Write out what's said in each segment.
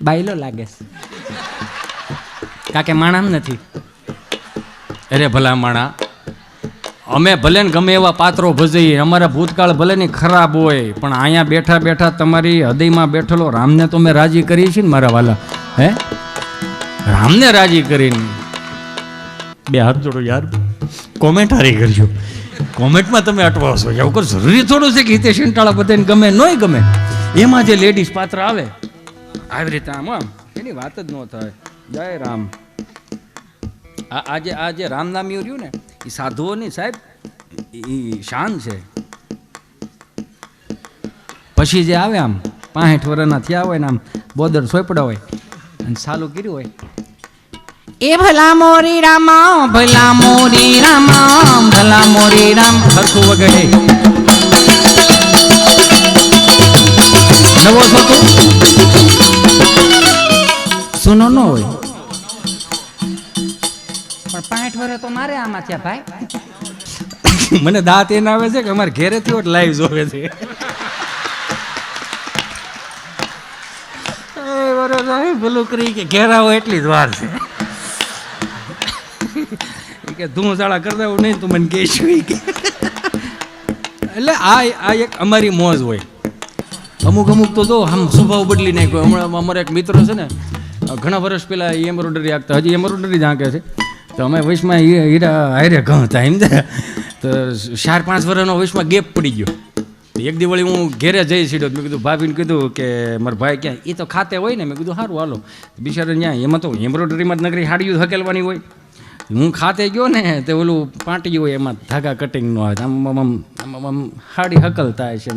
Bylaw લાગે કાકે માણા નથી. અરે ભલા માણા, અમે ભલે ને ગમે એવા પાત્રો ભજવીએ, અમારા ભૂતકાળ ભલે ને ખરાબ હોય, પણ અહીંયા બેઠા બેઠા તમારી હૃદયમાં બેઠેલો રામને તો મેં રાજી કરી છે ને મારા વાલા. હે, રામને રાજી કરીને બે હાથ જોડો યાર, કોમેન્ટ હારી કરજો. કોમેન્ટમાં તમે અટવાશો, એવું કર જરૂરી થોડું છે કે હિતેશ અંટાળા બધાને ગમે નોય ગમે. એમાં જે લેડીઝ પાત્ર આવે આવી રીતે આમ એની વાત જ ન થાય. જય રામ. આ જે રામ નામ્યું રહ્યું ને એ સાધુઓની સાહેબ એ શાન છે. પછી જે આવે આમ 65 વર્ષના થયા હોય ને આમ બોદર સોંપડા હોય અને સાલું કર્યું હોય, એ ભલા મોરી રામા, ભલા મોરી રામા, ભલા મોરી રામ હરખું વગડે. નવો છો તું સુનો ન હોય પણ 65 વર્ષ તો મારે આમાં થયા ભાઈ. મને દાંત એને આવે છે કે અમારે ઘેરે થયો લાઈવ જોવે છે. ભલું કરી કે ઘેરા હોય એટલી જ વાર છે કે ધૂમશાળા કરતા હું નહીં તું મને કહીશું કે. એટલે આ એક અમારી મોજ હોય. અમુક તો જો આમ સ્વભાવ બદલી નાખ્યો. હમણાં અમારા એક મિત્ર છે ને, ઘણા વર્ષ પહેલા એમ્બ્રોઇડરી આંકતા, હજી એમ્બ્રોઇડરી જ આંકે છે. તો અમે વયસમાં હીરા હારે ઘઉં હતા એમ તો 4-5 વર્ષનો વયસમાં ગેપ પડી ગયો. એક દી વળી હું ઘેરે જઈ સીડો, મેં કીધું ભાભીને કીધું કે મારા ભાઈ ક્યાં, એ તો ખાતે હોય ને. મેં કીધું સારું હાલો. બિચારા ત્યાં એમાં તો એમ્બ્રોઇડરીમાં જ નગરી હાડીયું હકેલવાની હોય. હું ખાતે ગયો ને તે ઓલું પાટી હોય એમાં ધાગા કટિંગ નો આવે, આમ હાડી હકલતા છે,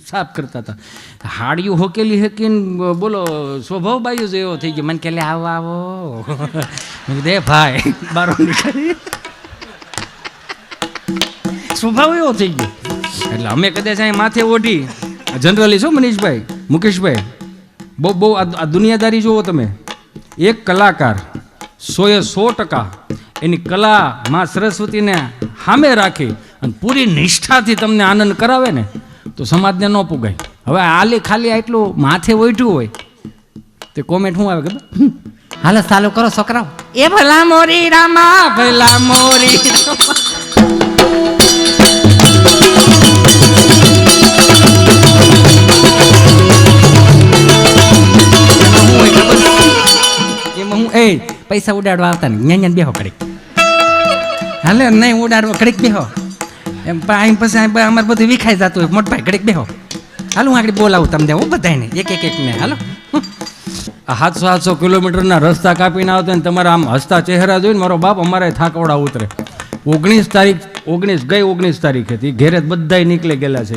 સાફ કરતા હતા. હાડિયું હોકેલી હકીને બોલો સ્વભાવ બાયું જેવો થઈ ગયો. મને કે લે આવો આવો. મેં કીધું એ ભાઈ બારો નીકળી, સ્વભાવ એવો થઈ ગયો. એટલે અમે કદાચ અહીં માથે ઓઢી જનરલી છો મનીષભાઈ, મુકેશભાઈ, બહુ આ દુનિયાદારી જુઓ તમે. એક કલાકાર 100% એની કલા માં સરસ્વતીને સામે રાખી અને પૂરી નિષ્ઠાથી તમને આનંદ કરાવે ને તો સમાજને ન પુગાય. હવે આલી ખાલી આટલું માથે ઓઢ્યું હોય તે કોમેન્ટ શું આવે ખબર? હાલો ચાલુ કરો છોકરાઓ, એ ભલા મોરી રામા, ભલા મોરી રામા. એમાં હું પૈસા ઉડાડવા આવતા ને ન્યા બેહો કડીક, હાલે નહીં ઉડાડવા કડીક બેહો એમ. અહીં પછી અમારે બધું વિખાઈ જતું હોય. મોટભાઈ ઘડીક બેહો, હાલો હું આગળ બોલાવું તમને હું બધાને એક ને. હાલો 700 કિલોમીટરના રસ્તા કાપીને આવતા ને તમારા આમ હસતા ચહેરા જોઈને મારો બાપ અમારે થાકવડા ઉતરે. 19 તારીખે હતી ઘેરે બધા નીકળી ગયેલા છે.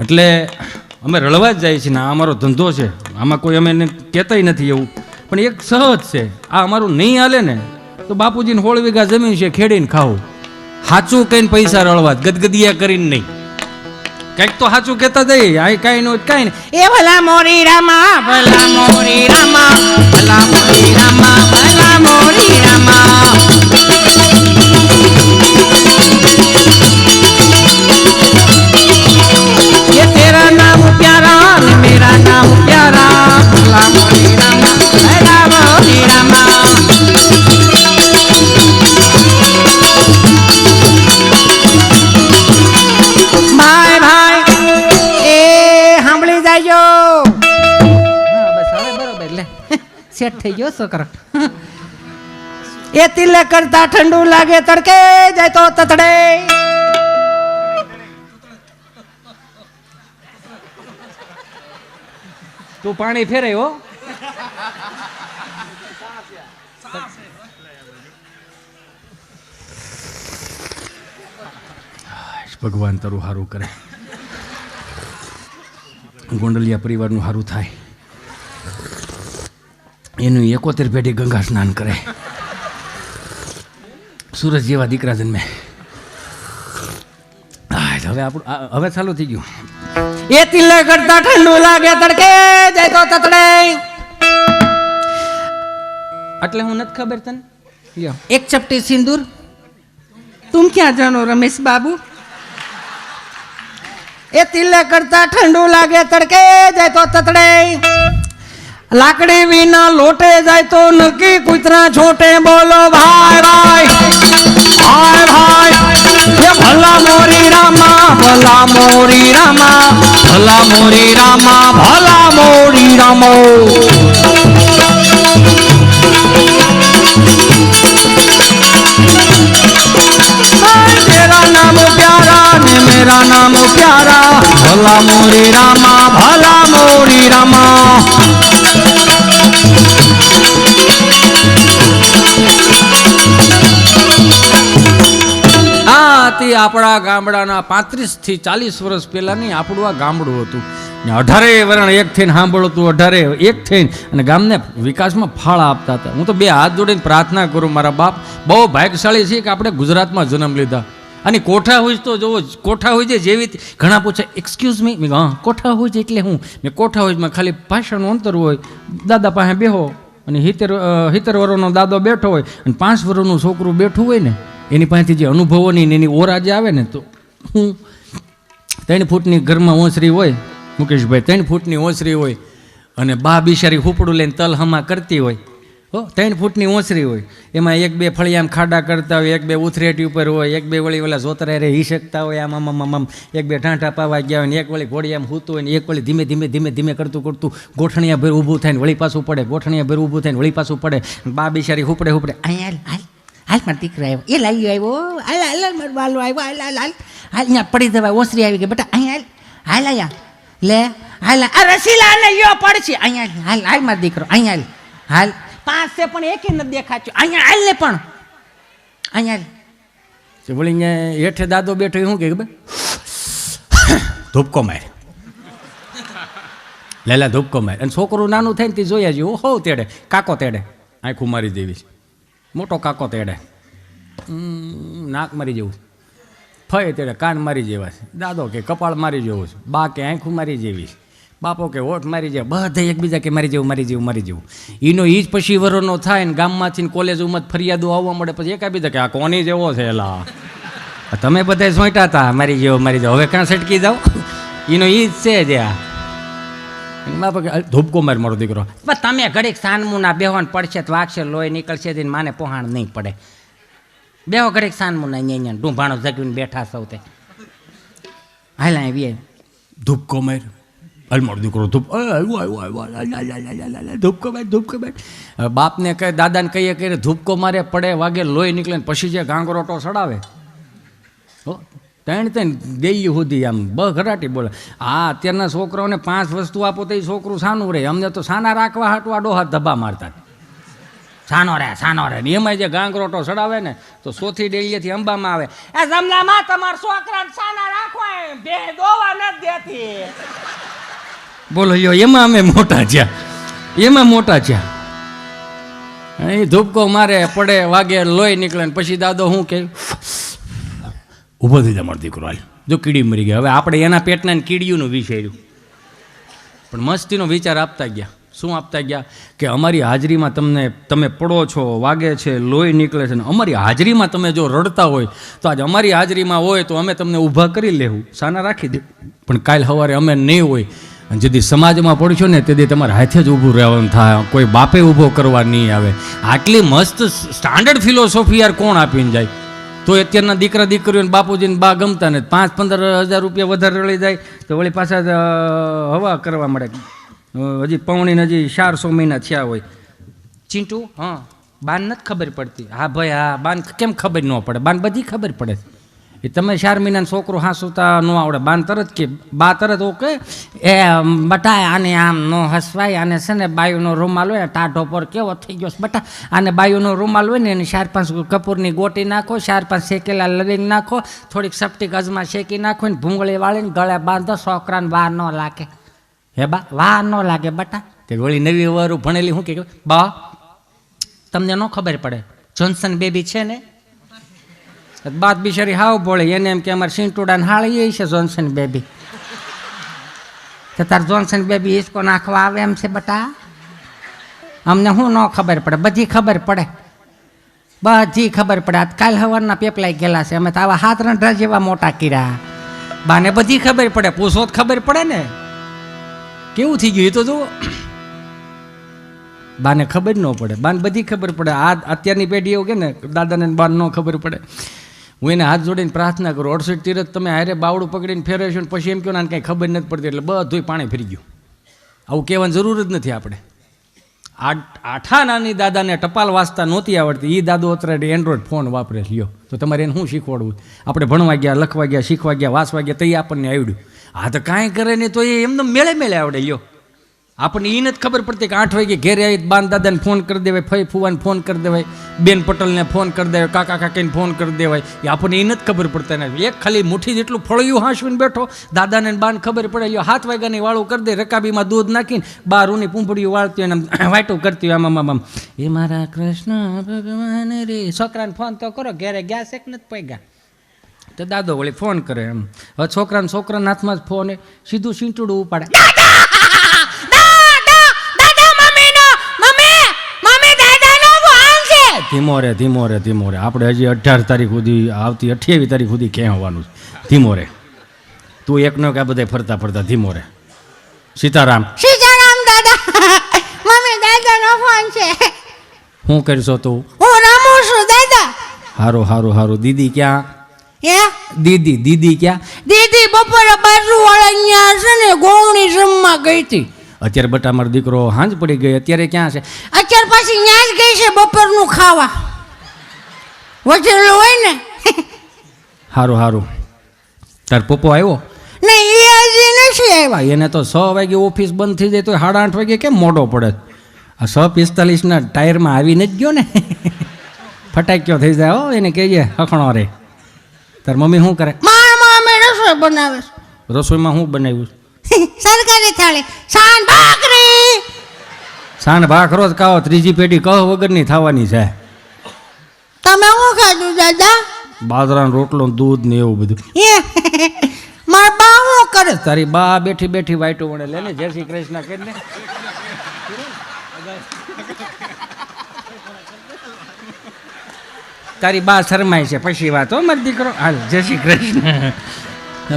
એટલે અમે રળવા જ જાય છે ને આ અમારો ધંધો છે, આમાં કોઈ અમે કહેતાય નથી એવું. પણ એક સહજ છે, આ અમારું નહીં હાલે ને તો બાપુજીને 16 વીઘા જમીન છે, ખેડીને ખાવું. સાચું કહીને પૈસા રળવા, ગદગદિયા કરીને નહીં. કંઈક તો સાચું કહેતા જઈએ. આ કાંઈ નો કાંઈ નહીં. એ ભલા મોરી રામા, ભલા મોરી રામા, ભલા મોરી રામા, ભલા મોરી રામા. ये तेरा नाम प्यारा ने मेरा नाम प्यारा, भला मोरी रामा, भला मोरी रामा. સેટ થઈ ગયો છોકરો. એ તિલક કરતા ઠંડુ લાગે તડકે જાય તો તતડે. તું પાણી ફેરાય હો. ભગવાન તારું સારું કરે, ગોંડલિયા પરિવારનું સારું થાય. એનું 71 પેઢી ગંગા સ્નાન કરે. સુરજ જેવા દીકરા જન્મે. હવે ચાલુ થઈ ગયું. એ તિલક કરતા ઠંડુ લાગે તડકે જાય તો તતડે. એટલે હું નથી ખબર તને. એક ચપટી સિંદૂર. તુમ ક્યાં જાનો રમેશ બાબુ. એ તિલક કરતા ઠંડુ લાગે તડકે જાય તો તતડે. લાકડી વિના લોટે જાય તો નક્કી કૂતરા છોટે. બોલો ભાઈ ભાઈ ભાઈ ભાઈ. એ ભલા મોરી રામા ભલા મોરી રામા ભલા મોરી રામા ભલા મોરી રામો. तेरा नाम प्यारा ने मेरा नाम प्यारा भला मोरी रामा भला मोरी रामा. આ તે આપણા ગામડાના 35 થી 40 વર્ષ પહેલાની આપણું આ ગામડું હતું. 18 વરણ એક થઈને સાંભળતું, 18 એક થઈને અને ગામને વિકાસમાં ફાળા આપતા હતા. હું તો બે હાથ જોડીને પ્રાર્થના કરું, મારા બાપ બહુ ભાગ્યશાળી છે કે આપણે ગુજરાતમાં જન્મ લીધા. અને કોઠા હોય તો જોવો, કોઠા હોય છે જેવી ઘણા પૂછે એક્સક્યુઝ મી, હા કોઠા હોય છે એટલે હું મેં કોઠા હોય ખાલી ભાષાનું અંતર હોય. દાદા પાસે બેહો અને 70 વર્ષનો દાદો બેઠો હોય અને 5 વર્ષનું છોકરું બેઠું હોય ને, એની પાસેથી જે અનુભવોની એની ઓરા જે આવે ને, તો હું 3 ફૂટની ઘરમાં ઓસરી હોય મુકેશભાઈ, 3 ફૂટની ઓસરી હોય અને બા બિચારી હુપડું લઈને તલ હમા કરતી હોય. 3 ફૂટની ઓસરી હોય, એમાં 1-2 ફળિયામ ખાડા કરતા હોય, 1-2 ઉથરેટી ઉપર હોય, 1-2 વળી ઓલા જોતરા રે હી શકતા હોય, આમ આમ આમ આમ 1-2 ઠાંઠા પાવા ગયા હોય ને, 1 વળી ઘોડી આમ હૂતું હોય ને, 1 વળી ધીમે ધીમે ધીમે ધીમે કરતું કરતું ગોઠણિયા ભેર ઊભું થાય ને વળી પાછું પડે, ગોઠણિયા ભેર ઊભું થાય ને વળી પાછું પડે. બા બિચારી હુપડે હુપડે અહીંયા હાલ મારો દીકરો આવ્યો, એ લાવ્યો આવ્યો, હાલ મારો બાલો આવ્યો, હાલ હાલ હાલ હાલ અહીંયા પડી દેવાય, ઓસરી આવી ગઈ બેટા, અહીંયા હાલ હાલ અહીંયા લે હાલ આ રસીલા ને યો પડશે, અહીંયા હાલ હાલ મારો દીકરો, અહીંયા હાલ 5 છે પણ એકે નથી દેખાચ્યો, અહીંયા હાલ ને પણ અહીંયા હાલ. વળી અહીંયા હેઠે દાદો બેઠો શું કે ધૂપકો માર, લેલા ધૂપકો માર. અને છોકરું નાનું થાય ને તે જોયા જેવું હો તેડે કાકો તેડે, આંખું મારી દેવી, મોટો કાકો તેડે નાક મારી જેવું, ફય તેડે કાન મારી જેવા છે, દાદો કે કપાળ મારી જેવું છે, બા કે આંખું મારી જેવી, બાપો કે હોઠ મારી જાય, બધા એકબીજા કે મારી જેવું મારી જેવું મારી જેવું. એનો એ જ પછી વરોનો થાય ને ગામમાંથી કોલેજ ઉમત ફરિયાદો આવવા મળે, પછી એકાબીજા કે આ કોની જેવો છે, એલા તમે બધા સોંટા હતા મારી જેવો મારી જેવો, હવે ક્યાં સટકી જાઓ, એનો એ જ છે જે આ બાપા કે ધૂપકો માર મારો દીકરો, તમે ઘડીક સાનમુના બેહોન પડશે તો વાગશે, લોહી નીકળશે ને માને પોહાણ નહીં પડે, બેહો ઘડીક સાનમુના અહીંયા ડૂંભાણો જગવીને બેઠા સૌ તે હાલા આવી ધૂપકો માર હાલ મારો દીકરો ધૂપ ધૂપકો માર ધૂપકો માર. બાપને કહે દાદાને કહીએ કે ધૂપકો મારે પડે વાગે લોહી નીકળે ને પછી જે ગાંગરોટો ચડાવે, 3 દેઈ સુધી આમ ઘરાટી બોલે. હા અત્યારના છોકરાઓને 5 વસ્તુ આપો તો એ છોકરું સાનું રહે, અમને તો સાના રાખવા હાટવા ડોહા ધબ્બા મારતા, સાનો રે ને એમાં જે ગાંગરોટો ચડાવે ને તો સોથી ડેલીએથી અંબામાં આવે, એ જમલામાં તમારા છોકરાને સાના રાખવા બે દોવા નથી દેતી. બોલો યો એમાં અમે મોટા થયા, એમાં મોટા થયા. એ ધૂપકો મારે પડે વાગે લોહી નીકળે ને પછી દાદો શું કે ઊભો થઈ જાય મારો દીકરો, હાલ જો કીડી મરી ગઈ. હવે આપણે એના પેટના કીડીઓનું વિચાર્યું, પણ મસ્તીનો વિચાર આપતા ગયા. શું આપતા ગયા કે અમારી હાજરીમાં તમે પડો છો, વાગે છે, લોહી નીકળે છે ને અમારી હાજરીમાં તમે જો રડતા હોય તો આજ અમારી હાજરીમાં હોય તો અમે તમને ઊભા કરી લેવું, સાના રાખી દે, પણ કાલ સવારે અમે નહીં હોય અને જેથી સમાજમાં પડશો ને તેથી તમારે હાથે જ ઊભું રહેવાનું થાય, કોઈ બાપે ઊભો કરવા નહીં આવે. આટલી મસ્ત સ્ટાન્ડર્ડ ફિલોસોફી યાર કોણ આપીને જાય? તો અત્યારના દીકરા દીકરીઓને બાપુજીને બા ગમતા ને 5-15 હજાર રૂપિયા વધારે રળી જાય તો વળી પાછા હવા કરવા મળે. હજી પૌણીને હજી 400 મહિના થયા હોય. ચીંટુ હા બાન નથી ખબર પડતી, હા ભાઈ હા બાન કેમ ખબર ન પડે, બાન બધી ખબર પડે. એ તમે 4 મહિનાનો છોકરો હાંસુતા ન આવડે, બાન તરત કે બા તરત ઓકે એ બટા આને આમ ન હસવાય, આને છે ને બાયુનો રૂમાલ હોય ટાઢો પર કેવો થઈ ગયો બટા, આને બાયુનો રૂમાલ હોય ને એને 4-5 કપૂરની ગોટી નાખો, 4-5 શેકેલા લવિંગ નાખો, થોડીક સપટી ગજમાં શેકી નાખો ને ભૂંગળી વાળીને ગળે બાંધો, છોકરાને વાર ન લાગે. હે બા વાર ન લાગે બટા. તે વળી નવી વારું ભણેલી શું કે બા તમને ન ખબર પડે જોન્સન બેબી છે ને, બાદ બિચારી હાવ બોલે, એને એમ કે અમારે સિંટુડાને હાળી છે જોન્સન બેબી, તો તાર જોન્સન બેબી હિસકો નાખવા આવે એમ છે બટા? અમને શું ન ખબર પડે? બધી ખબર પડે, બધી ખબર પડે. આ કાલ સવારના પેપલાઈ ગયેલા છે, અમે તો આવા 7 રંઢા જેવા મોટા કર્યા. બાને બધી ખબર પડે, પૂછો તો ખબર પડે ને કેવું થઈ ગયું. એ તો જુઓ બાને ખબર ન પડે, બાને બધી ખબર પડે. આ અત્યારની પેઢી એવું કે ને દાદાને બાને ન ખબર પડે. હું એને હાથ જોડીને પ્રાર્થના કરું, 68 તીરથ તમે હારે બાવડું પકડીને ફેરવે છો ને પછી એમ કહો ને કાંઈ ખબર નથી પડતી એટલે બધું પાણી ફરી ગયું. આવું કહેવાની જરૂર જ નથી આપણે. આઠા નાની દાદાને ટપાલ વાંચતા નહોતી આવડતી, એ દાદો અત્યારે એન્ડ્રોઈડ ફોન વાપરે લ્યો. તો તમારે એને શું શીખવાડવું? આપણે ભણવા ગયા, લખવા ગયા, શીખવા ગયા, વાંચવા ગયા, તો એ આપણને આવડ્યું. હા તો કાંઈ કરે નહીં તો એ એમને મેળે મેળે આવડે લ્યો. આપણને એ નથી ખબર પડતી કે 8 વાગે ઘેરે આવી બાન દાદાને ફોન કરી દેવાય, ફઈ ફુવાને ફોન કરી દેવાય, બેન પટેલને ફોન કરી દેવાય, કાકા કાકીને ફોન કરી દેવાય. એ આપણને એ નથી ખબર પડતા ને. એક ખાલી મુઠ્ઠી જેટલું ફળિયું હાંસવીને બેઠો, દાદાને બાન ખબર પડે લ્યો 7 વાગ્યાની વાળું કરી દે, રકાબીમાં દૂધ નાખીને બારૂની પૂંપડીયું વાળતી હોય ને વાટું કરતી હોય આમ એ મારા કૃષ્ણ ભગવાન રે. છોકરાને ફોન તો કરો, ઘેરે ગયા છે કે નથી પગ્યા? તો દાદો વળી ફોન કરે એમ. હવે છોકરાના હાથમાં જ ફોન, સીધું સીંટુડું ઉપાડે. ધીમો રે આપણે હજી 18 તારીખ સુધી, આવતી 28 તારીખ સુધી ક્યાં હોવાનું છે? ધીમો રે તું એકનો કે આ બધા ફરતા ધીમો રે. સીતારામ દાદા. મમ્મી દાદાનો ફોન છે. શું કરશો તું? હું રમું છું દાદા. હારું. દીદી ક્યાં? દીદી ક્યાં? દીદી બપોરે બાજુ વાળા અહીંયા છે ને ગોળણી જમવા ગઈ હતી. અત્યારે બટા મારો દીકરો હાંજ પડી ગઈ, અત્યારે ક્યાં છે? અત્યારે પાછી ત્યાં જ ગઈ છે બપોરનું ખાવા. વચેલું હોય ને. હારું. તાર પપ્પો આવ્યો? નહીં, એ હજી નથી આવ્યા. એને તો 6 વાગે ઓફિસ બંધ થઈ જાય તો 8:30 વાગે કેમ મોડો પડે? આ 6:45 ટાયરમાં આવીને જ ગયો ને. ફટાક્યો થઈ જાય હો. એને કહેજે હખણો રે. તાર મમ્મી શું કરે? મારા મમ્મી રસોઈ બનાવે છે. રસોઈમાં શું બનાવ્યું? સરકારી થાળી, સાંડ ભાખરો જ ખાઓ, ત્રીજી પેઢી કહ વગરની થવાની છે. તમે શું ખાધું દાદા? બાજરાનો રોટલો, દૂધ ને એવું બધું. મારા બા શું કરે? તારી બા બેઠી વાઈટો વણે લે ને. જય શ્રી કૃષ્ણ કે ને. તારી બા શરમાય છે પછી વાત હો મારો દીકરો. હાલ જય શ્રી કૃષ્ણ.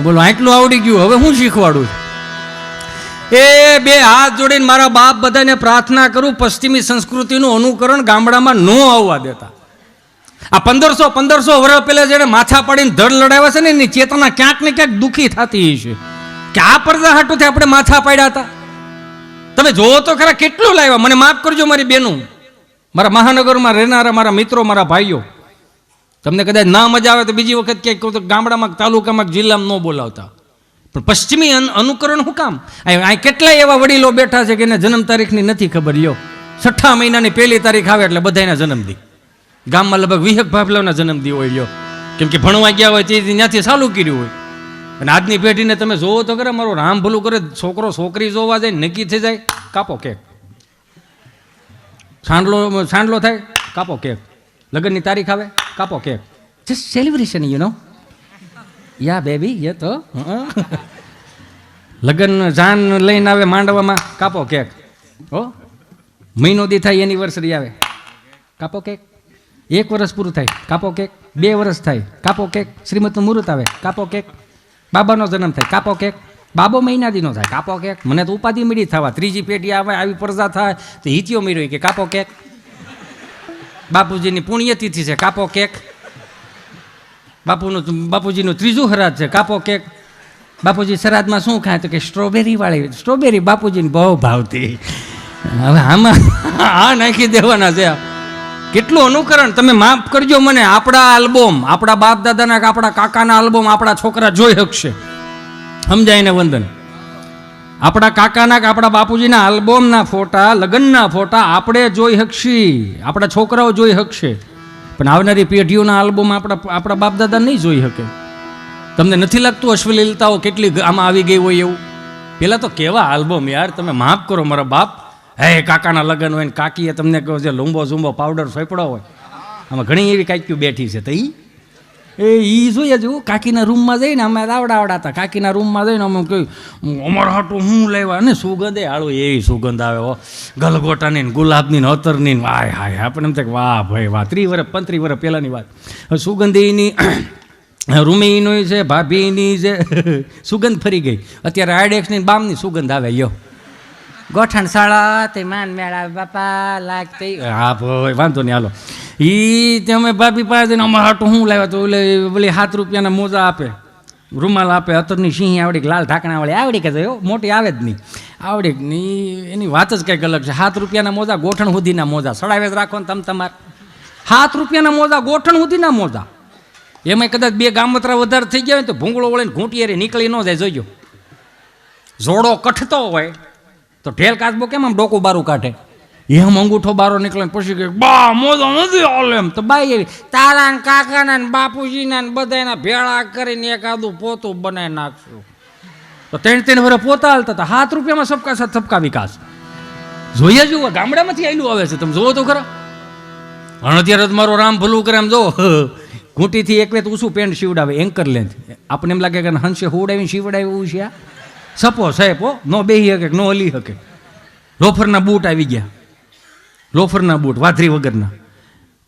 બોલો આટલું આવડી ગયું, હવે હું શીખવાડું? એ બે હાથ જોડીને મારા બાપ બધાને પ્રાર્થના કરું, પશ્ચિમી સંસ્કૃતિનું અનુકરણ ગામડામાં ન આવવા દેતા. આ 1500 વર્ષ પહેલા જેને માથા પાડીને ધડ લડાવ્યા છે ને એની ચેતના ક્યાંક ને ક્યાંક દુઃખી થતી છે કે આ પડદા હાટુથી આપણે માથા પાડ્યા હતા. તમે જોવો તો ખરા કેટલું લાવ્યા. મને માફ કરજો મારી બેનું, મારા મહાનગરમાં રહેનારા મારા મિત્રો, મારા ભાઈઓ. તમને કદાચ ના મજા આવે તો બીજી વખત ક્યાંક ગામડામાં, તાલુકામાં, જિલ્લામાં ન બોલાવતા. પણ પશ્ચિમી અનુકરણ શું કામ? અહીં કેટલાય એવા વડીલો બેઠા છે કે એને જન્મ તારીખની નથી ખબર. લ્યો 6 મહિનાની 1 તારીખ આવે એટલે બધાના જન્મદી. ગામમાં લગભગ 20 ભાભલાઓના જન્મદી હોય. લ્યો કેમ કે ભણવા ગયા હોય તે ત્યાંથી ચાલુ કર્યું હોય. અને આજની પેઢીને તમે જોવો તો ખરા, મારો રામ ભલું કરે, છોકરો છોકરી જોવા જાય નક્કી થઈ જાય, કાપો કેક. સાંડલો થાય, કાપો કેક. લગ્નની તારીખ આવે, કાપો કેક. જસ્ટ સેલિબ્રેશન યા બેબી યે તો. લગ્ન જાન લઈને આવે માંડવામાં, કાપો કેક. હો મહિનો દી થાય એનિવર્સરી આવે, કાપો કેક. 1 વર્ષ પૂરું થાય, કાપો કેક. 2 વર્ષ થાય, કાપો કેક. શ્રીમતનું મુહૂર્ત આવે, કાપો કેક. બાબાનો જન્મ થાય, કાપો કેક. બાબો મહિના દીનો થાય, કાપો કેક. મને તો ઉપાધિ મળી થવા, ત્રીજી પેઢી આવે, આવી પરજા થાય તો હિતિયો મેળવી કે કાપો કેક. બાપુજીની પુણ્યતિથિ છે, કાપો કેક. બાપુજીનું 3જું શ્રાદ્ધ છે, કાપો કેક. બાપુજી શ્રાદ્ધમાં શું ખાય તો કે સ્ટ્રોબેરી વાળી. સ્ટ્રોબેરી બાપુજીને બહુ ભાવતી. હવે આમાં આ નાખી દેવાના છે. કેટલું અનુકરણ. તમે માફ કરજો મને, આપણા આલ્બમ, આપણા બાપ દાદાના, આપણા કાકાના આલ્બમ આપણા છોકરા જોઈ શકશે. સમજાયને વંદન. આપણા કાકાના કે આપણા બાપુજીના આલ્બમના ફોટા, લગ્નના ફોટા આપણે જોઈ શકશી, આપણા છોકરાઓ જોઈ શકશે. પણ આવનારી પેઢીઓના આલ્બમ આપણા બાપ દાદા નહીં જોઈ શકે. તમને નથી લાગતું અશ્લીલતાઓ કેટલી આમાં આવી ગઈ હોય એવું? પેલા તો કેવા આલ્બમ યાર. તમે માફ કરો મારા બાપ. હે કાકાના લગ્ન હોય ને કાકીએ તમને કહો છે લુંબો ઝુંબો પાવડર સોંપડો હોય. આમાં ઘણી એવી કાકીઓ બેઠી છે. તો એ જોઈએ જવું કાકીના રૂમમાં જઈને અમે આવડા હતા. કાકીના રૂમમાં જઈને અમે કહ્યું અમારા હાટું હું લેવા ને સુગંધ હાળું એવી સુગંધ આવે હો, ગલગોટાની ને ગુલાબની ને અતરની. વાય હાય આપણે એમ થાય વાહ ભાઈ વાહ. 30 વર્ષ 35 વર્ષ પહેલાંની વાત. સુગંધ એની રૂમીની છે, ભાભીની છે, સુગંધ ફરી ગઈ. અત્યારે આઈડેક્સની બામની સુગંધ આવે. યો ગોઠણ શાળા તે માન મેળા બાપા લાગતી હા ભાઈ વાંધો નહીં હાલો એ તમે ભાભી પાસે જઈને અમારા હાટું શું લાવ્યા તો ઓલી 7 રૂપિયાના મોજા આપે રૂમાલ આપે અત્યારની સિંહ આવડી લાલ ઢાંકણા વાળી આવડી કે જો મોટી આવે જ નહીં આવડી નહીં એની વાત જ કંઈક અલગ છે 7 રૂપિયાના મોજા ગોઠણ સુધીના મોજા સડાવે જ રાખો ને તમે તમારે 7 રૂપિયાના મોજા ગોઠણ સુધીના મોજા એમાં કદાચ 2 ગામતરા વધારે થઈ ગયા હોય તો ભૂંગળો વળીને ઘૂંટીએ નીકળી ન જાય જોજો જોડો કઠતો હોય તો ઢેલ કાચબો કેમ આમ ડોકું બારું કાઢે એમ અંગૂઠો બારો નીકળે પછી કે બા મોજો નથી હાલે એમ તો બાઈ એવી તારા ને કાકાના ને બાપુજીના ને બધાના ભેળા કરીને એકાદું પોતું બનાવી નાખશું તો 3 વર્ષ પોતા હાલતા હતા 7 રૂપિયામાં સબકા સાથ સબકા વિકાસ જોઈએ જુઓ ગામડામાંથી આવેલું આવે છે તમે જોવો તો ખરા અત્યારે જ મારો રામ ભલું કરે એમ જો ઘૂંટીથી એક વેત ઊંચું પેન્ટ સીવડાવે એન્કર લેન્થ આપણને એમ લાગે કે હંસે હોવડાવીને સીવડાવ્યું છે સપો સાહેબ નો બેહી શકે નો હલી શકે લોફરના બૂટ આવી ગયા લોફરના બૂટ વાધરી વગરના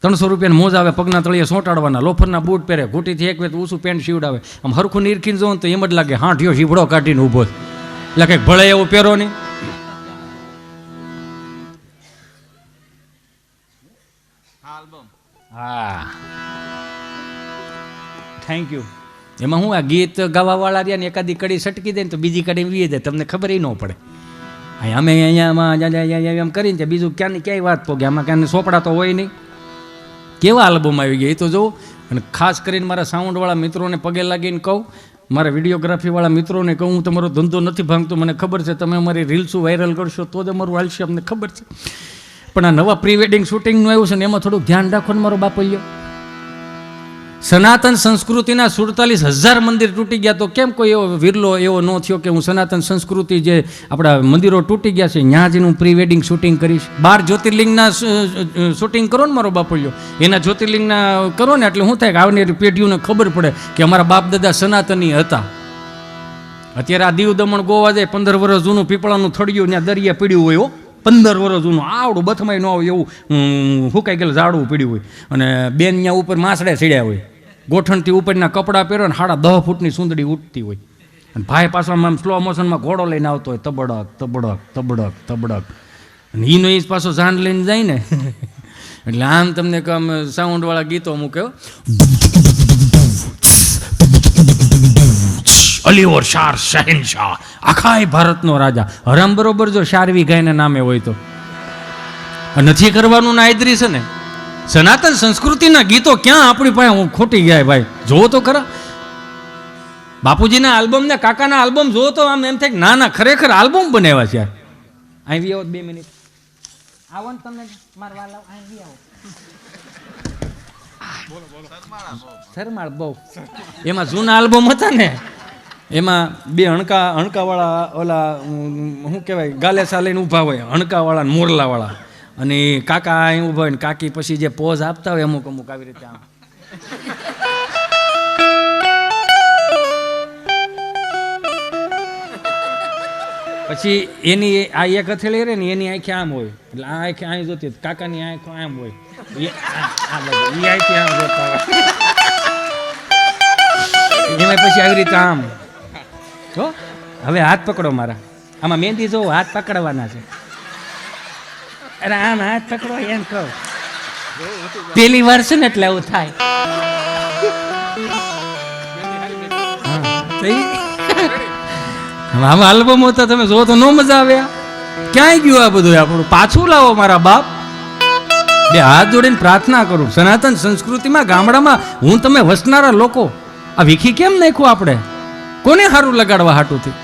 300 રૂપિયાના મોજા આવે પગના તળિયે સોંટાડવાના લોફરના બૂટ પહેરે ઘૂંટીથી એક વેત ઊંચું પેન્ટ સીવડાવે આમ હરખું નીરખીને જોઉં તો એમ જ લાગે હાંઠિયો સીવડો કાઢીને ઊભો એટલે કંઈક ભળે એવું પહેરો નહીં હા થેન્ક યુ એમાં હું આ ગીત ગાવાવાળા રહ્યા ને એકાદી કડી સટકી દે ને તો બીજી કડી વીએ દે તમને ખબર ન પડે અમે અહીંયામાં એમ કરીને બીજું ક્યાંની ક્યાંય વાત પોગે આમાં ક્યાંને સોપડા તો હોય નહીં કેવા આલ્બમ આવી ગયા એ તો જોઉં અને ખાસ કરીને મારા સાઉન્ડવાળા મિત્રોને પગે લાગીને કહું મારા વિડીયોગ્રાફીવાળા મિત્રોને કહું હું તમારો ધંધો નથી ભાંગતો મને ખબર છે તમે અમારી રીલ્સો વાયરલ કરશો તો જ અમારું હાલશે અમને ખબર છે પણ આ નવા પ્રી વેડિંગ શૂટિંગનું આવ્યું છે ને એમાં થોડુંક ધ્યાન રાખો ને મારો બાપલ્યો સનાતન સંસ્કૃતિના 47,000 મંદિર તૂટી ગયા તો કેમ કોઈ એવો વિરલો એવો ન થયો કે હું સનાતન સંસ્કૃતિ જે આપણા મંદિરો તૂટી ગયા છે ત્યાં જઈને હું પ્રી વેડિંગ શૂટિંગ કરીશ 12 જ્યોતિર્લિંગના શૂટિંગ કરો ને મારો બાપલ્યો એના જ્યોતિર્લિંગના કરો ને એટલે શું થાય કે આવનારી પેઢીઓને ખબર પડે કે અમારા બાપ દાદા સનાતની હતા અત્યારે આ દીવ દમણ ગોવા જાય 15 વર્ષ જૂનું પીપળાનું થડિયું ત્યાં દરિયા પીડ્યું હોય 15 વર્ષ જૂનું આવડું બથમાય ન આવે એવું હુકાઈ ગયેલું ઝાડવું પીડ્યું હોય અને બેન ત્યાં ઉપર માસડે સીડ્યા હોય ગોઠણથી ઉપરના કપડાં પહેરો ને 10.5 ફૂટની સુંદડી ઉઠતી હોય અને ભાઈ પાછળમાં આમ સ્લો મોશનમાં ઘોડો લઈને આવતો હોય તબડક તબડક તબડક તબડક અને એનો એ પાછો જાન લઈને જાય ને એટલે આમ તમને આમ સાઉન્ડવાળા ગીતો મૂક્યો અલીવર શાર શહેનશાહ આખા ભારતનો રાજા હરામ બરોબર જો શારવી ગાયના નામે હોય તો નથી કરવાનું નાયદરી છે ને સનાતન સંસ્કૃતિના ગીતો ક્યાં આપણી પાસે ખોટી ગયા ભાઈ જોવો તો ખરા બાપુજીના આલ્બમ ને કાકાના આલ્બમ જોવો તો આમ એમ થાય કે ના ના ખરેખર આલ્બમ બનાવ્યા છે અહીં આવો 2 મિનિટ આવો ને તમે મારવા લાવ અહીં આવો શરમાળ બહુ એમાં જૂના આલ્બમ હતા ને એમાં 2 હણકાવાળા ઓલા શું કહેવાય ગાલેસા લઈને ઊભા હોય હણકાવાળા ને મોરલાવાળા અને કાકા અહીં ઊભા હોય ને કાકી પછી જે પોઝ આપતા હોય અમુક અમુક આવી રીતે આમ પછી એની આ એક હથેળી રહે ને એની આંખે આમ હોય એટલે આ આંખે અહીં જોતી કાકાની આંખો આમ હોય એ આંખે આમ જોતા હોય એમાં પછી આવી રીતે આમ તો હવે હાથ પકડો મારા આમાં મહેંદી જો હાથ પકડવાના છે અરે આમ હાથ પકડો એમ કહો પેલી વાર છે ને એટલે એવું થાય આમ આલ્બમ હોતા તમે જો તો નો મજા આવે ક્યાંય ગયું આ બધું આપણું પાછું લાવો મારા બાપ 2 હાથ જોડીને પ્રાર્થના કરું સનાતન સંસ્કૃતિમાં ગામડામાં હું તમે વસનારા લોકો આ વિખી કેમ નાખ્યું આપણે કોને સારું લગાડવા હાટુથી